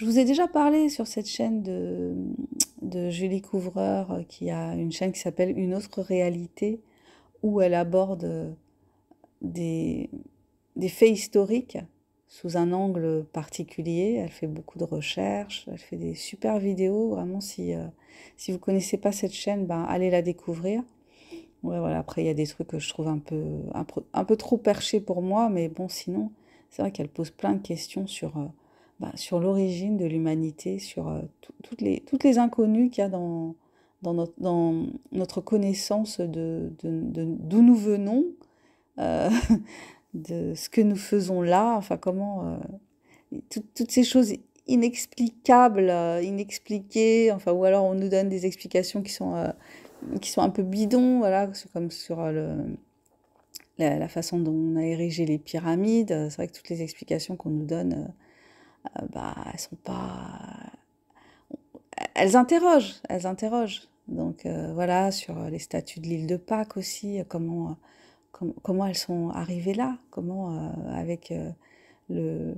Je vous ai déjà parlé sur cette chaîne de Julie Couvreur, qui a une chaîne qui s'appelle Une autre réalité, où elle aborde des, des faits historiques sous un angle particulier. Elle fait beaucoup de recherches, elle fait des super vidéos. Vraiment, si vous connaissez pas cette chaîne, ben, allez la découvrir. Ouais, voilà. Après, il y a des trucs que je trouve un peu trop perchés pour moi, mais bon, sinon, c'est vrai qu'elle pose plein de questions sur l'origine de l'humanité, sur toutes les inconnues qu'il y a dans notre connaissance d'où nous venons, euh, de ce que nous faisons là, enfin, toutes ces choses inexplicables, inexpliquées, enfin, ou alors on nous donne des explications qui sont un peu bidons, voilà, comme sur la façon dont on a érigé les pyramides. C'est vrai que toutes les explications qu'on nous donne, bah, elles sont pas... Elles interrogent, elles interrogent. Donc voilà, sur les statues de l'île de Pâques aussi, comment elles sont arrivées là, comment avec le,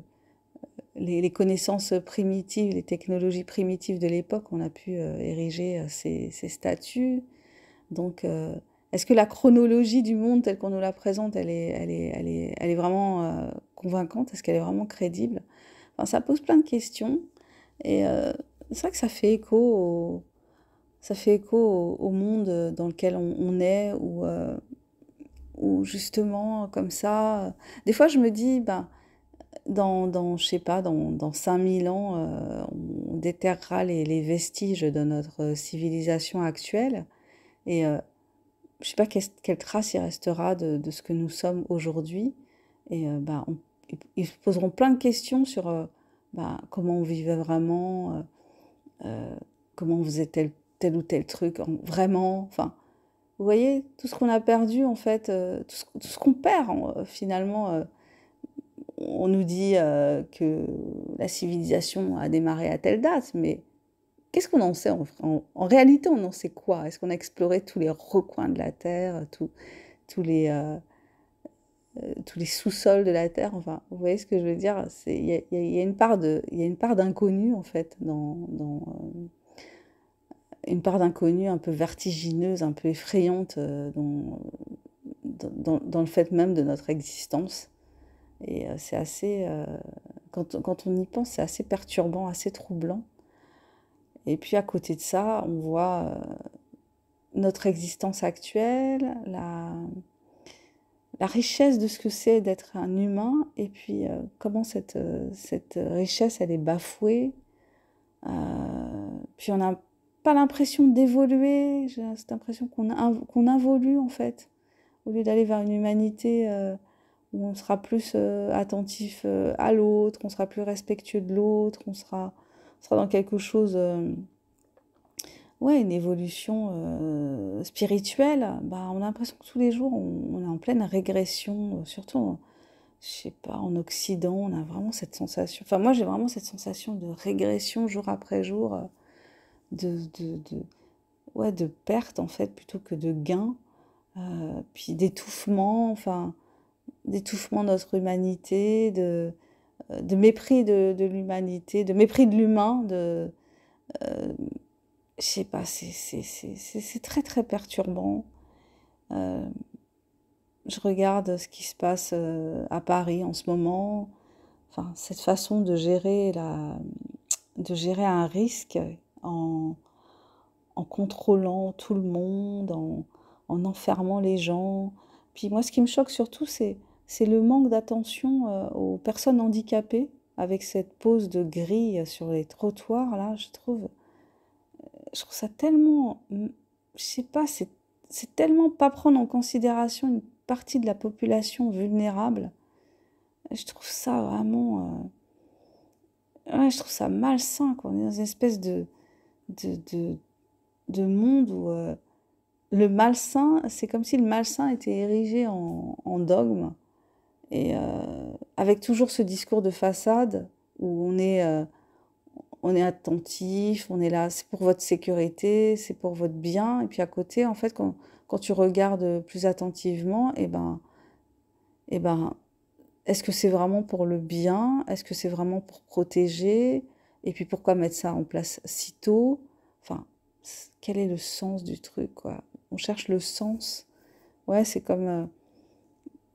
les connaissances primitives, les technologies primitives de l'époque, on a pu ériger ces statues. Donc, est-ce que la chronologie du monde telle qu'on nous la présente, elle est vraiment convaincante? Est-ce qu'elle est vraiment crédible? Enfin, ça pose plein de questions. Et c'est vrai que ça fait écho au monde dans lequel on est, où justement, comme ça, des fois je me dis, ben, je sais pas, dans 5000 ans, on déterrera les vestiges de notre civilisation actuelle. Et je sais pas quelle trace il restera de ce que nous sommes aujourd'hui. Et bah, ils se poseront plein de questions sur bah, comment on vivait vraiment, euh, comment on faisait tel ou tel truc, vraiment. Enfin, vous voyez, tout ce qu'on a perdu, en fait, tout ce qu'on perd, finalement. On nous dit que la civilisation a démarré à telle date, mais qu'est-ce qu'on en sait en réalité, on en sait quoi? Est-ce qu'on a exploré tous les recoins de la Terre, tous les, euh, tous les sous-sols de la Terre? Enfin, vous voyez ce que je veux dire? Il y a une il y a une part d'inconnu, en fait, une part d'inconnu un peu vertigineuse, un peu effrayante dans le fait même de notre existence. Et c'est assez, quand on y pense, c'est assez perturbant, assez troublant. Et puis à côté de ça, on voit notre existence actuelle, la richesse de ce que c'est d'être un humain, et puis comment cette richesse, elle est bafouée. Puis on n'a pas l'impression d'évoluer, j'ai cette impression qu'on involue en fait, au lieu d'aller vers une humanité où on sera plus attentif à l'autre, on sera plus respectueux de l'autre, on sera dans quelque chose... ouais, une évolution spirituelle, bah, on a l'impression que tous les jours, on est en pleine régression, surtout, je sais pas, en Occident, on a vraiment cette sensation, enfin moi j'ai vraiment cette sensation de régression jour après jour, ouais, de perte en fait, plutôt que de gain, puis d'étouffement, enfin, d'étouffement de notre humanité, de mépris de l'humanité, de mépris de l'humain, euh, je sais pas, c'est très très perturbant. Euh, je regarde ce qui se passe à Paris en ce moment. Enfin, cette façon de gérer un risque en, en contrôlant tout le monde, en enfermant les gens. Puis moi, ce qui me choque surtout, c'est le manque d'attention aux personnes handicapées avec cette pose de grille sur les trottoirs là. Je trouve ça tellement, je sais pas, c'est tellement pas prendre en considération une partie de la population vulnérable. Je trouve ça vraiment, ouais, je trouve ça malsain, quoi. On est dans une espèce de, de, de monde où le malsain, c'est comme si le malsain était érigé en dogme et avec toujours ce discours de façade où on est attentif, on est là, c'est pour votre sécurité, c'est pour votre bien. Et puis à côté, en fait, quand tu regardes plus attentivement, eh ben, est-ce que c'est vraiment pour le bien? Est-ce que c'est vraiment pour protéger? Et puis pourquoi mettre ça en place si tôt? Enfin, quel est le sens du truc, quoi? On cherche le sens. Ouais, c'est comme...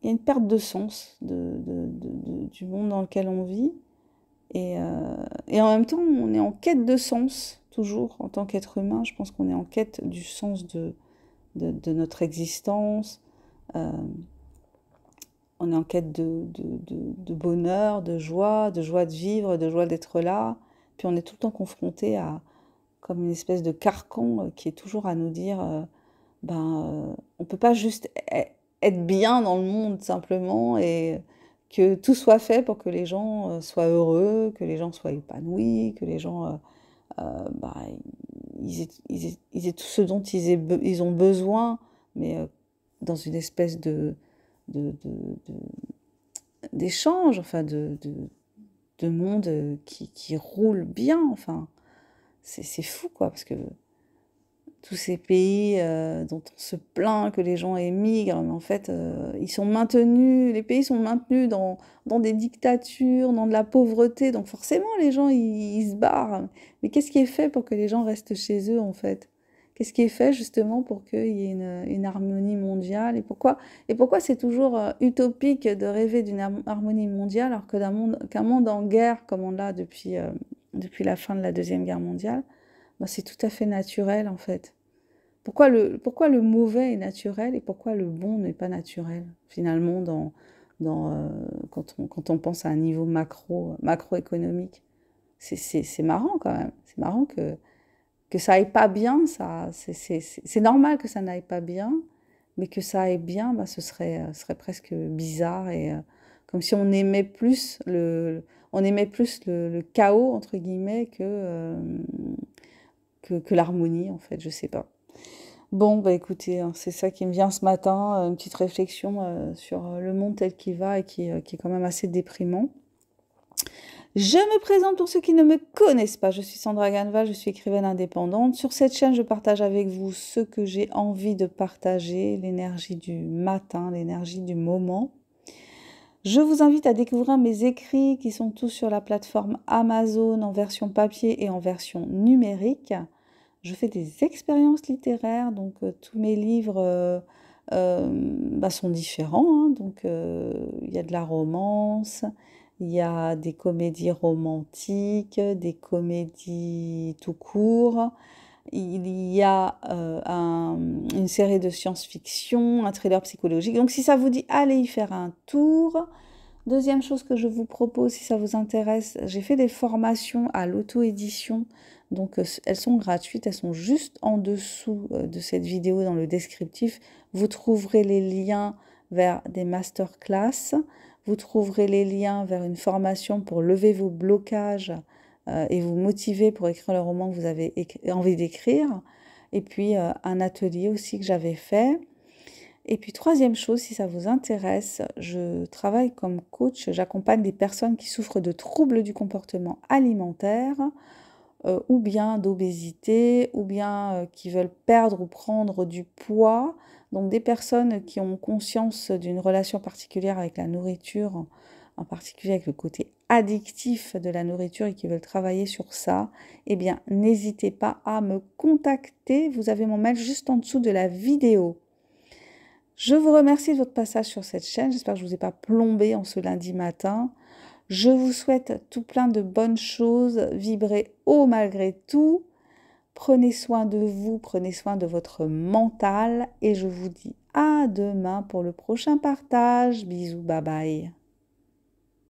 il y a une perte de sens du monde dans lequel on vit. Et en même temps, on est en quête de sens, toujours, en tant qu'être humain. Je pense qu'on est en quête du sens de notre existence. Euh, on est en quête de bonheur, de joie de vivre, de joie d'être là. Puis on est tout le temps confronté à comme une espèce de carcan qui est toujours à nous dire, on peut pas juste être bien dans le monde simplement et que tout soit fait pour que les gens soient heureux, que les gens soient épanouis, que les gens bah, ils aient tout ce dont ils ont besoin, mais dans une espèce de, de- d'échange, enfin de monde qui roule bien, enfin c'est fou quoi, parce que tous ces pays dont on se plaint que les gens émigrent, mais en fait, ils sont maintenus, les pays sont maintenus dans des dictatures, dans de la pauvreté, donc forcément les gens ils se barrent. Mais qu'est-ce qui est fait pour que les gens restent chez eux en fait? Qu'est-ce qui est fait justement pour qu'il y ait une harmonie mondiale? Et pourquoi c'est toujours utopique de rêver d'une harmonie mondiale alors que qu'un monde en guerre comme on l'a depuis la fin de la Deuxième Guerre mondiale, bah, c'est tout à fait naturel en fait. Pourquoi le mauvais est naturel et pourquoi le bon n'est pas naturel, finalement, quand on pense à un niveau macroéconomique. C'est marrant quand même. C'est marrant que ça aille pas bien, c'est normal que ça n'aille pas bien, mais que ça aille bien, bah, ce serait presque bizarre et comme si on aimait plus le chaos, entre guillemets, que l'harmonie, en fait, je sais pas. Bon, bah écoutez, hein, c'est ça qui me vient ce matin, une petite réflexion sur le monde tel qu'il va et qui est quand même assez déprimant. Je me présente pour ceux qui ne me connaissent pas. Je suis Sandra Ganval, je suis écrivaine indépendante. Sur cette chaîne, je partage avec vous ce que j'ai envie de partager, l'énergie du matin, l'énergie du moment. Je vous invite à découvrir mes écrits qui sont tous sur la plateforme Amazon en version papier et en version numérique. Je fais des expériences littéraires, donc tous mes livres sont différents, hein. Donc il y a de la romance, il y a des comédies romantiques, des comédies tout court, il y a une série de science-fiction, un thriller psychologique. Donc si ça vous dit, allez y faire un tour. Deuxième chose que je vous propose, si ça vous intéresse, j'ai fait des formations à l'auto-édition. Donc, elles sont gratuites, elles sont juste en dessous de cette vidéo dans le descriptif. Vous trouverez les liens vers des masterclass. Vous trouverez les liens vers une formation pour lever vos blocages et vous motiver pour écrire le roman que vous avez envie d'écrire. Et puis, un atelier aussi que j'avais fait. Et puis troisième chose, si ça vous intéresse, je travaille comme coach, j'accompagne des personnes qui souffrent de troubles du comportement alimentaire, ou bien d'obésité, ou bien qui veulent perdre ou prendre du poids. Donc des personnes qui ont conscience d'une relation particulière avec la nourriture, en particulier avec le côté addictif de la nourriture et qui veulent travailler sur ça, eh bien n'hésitez pas à me contacter. Vous avez mon mail juste en dessous de la vidéo. Je vous remercie de votre passage sur cette chaîne. J'espère que je ne vous ai pas plombé en ce lundi matin. Je vous souhaite tout plein de bonnes choses. Vibrez haut malgré tout. Prenez soin de vous, prenez soin de votre mental. Et je vous dis à demain pour le prochain partage. Bisous, bye bye.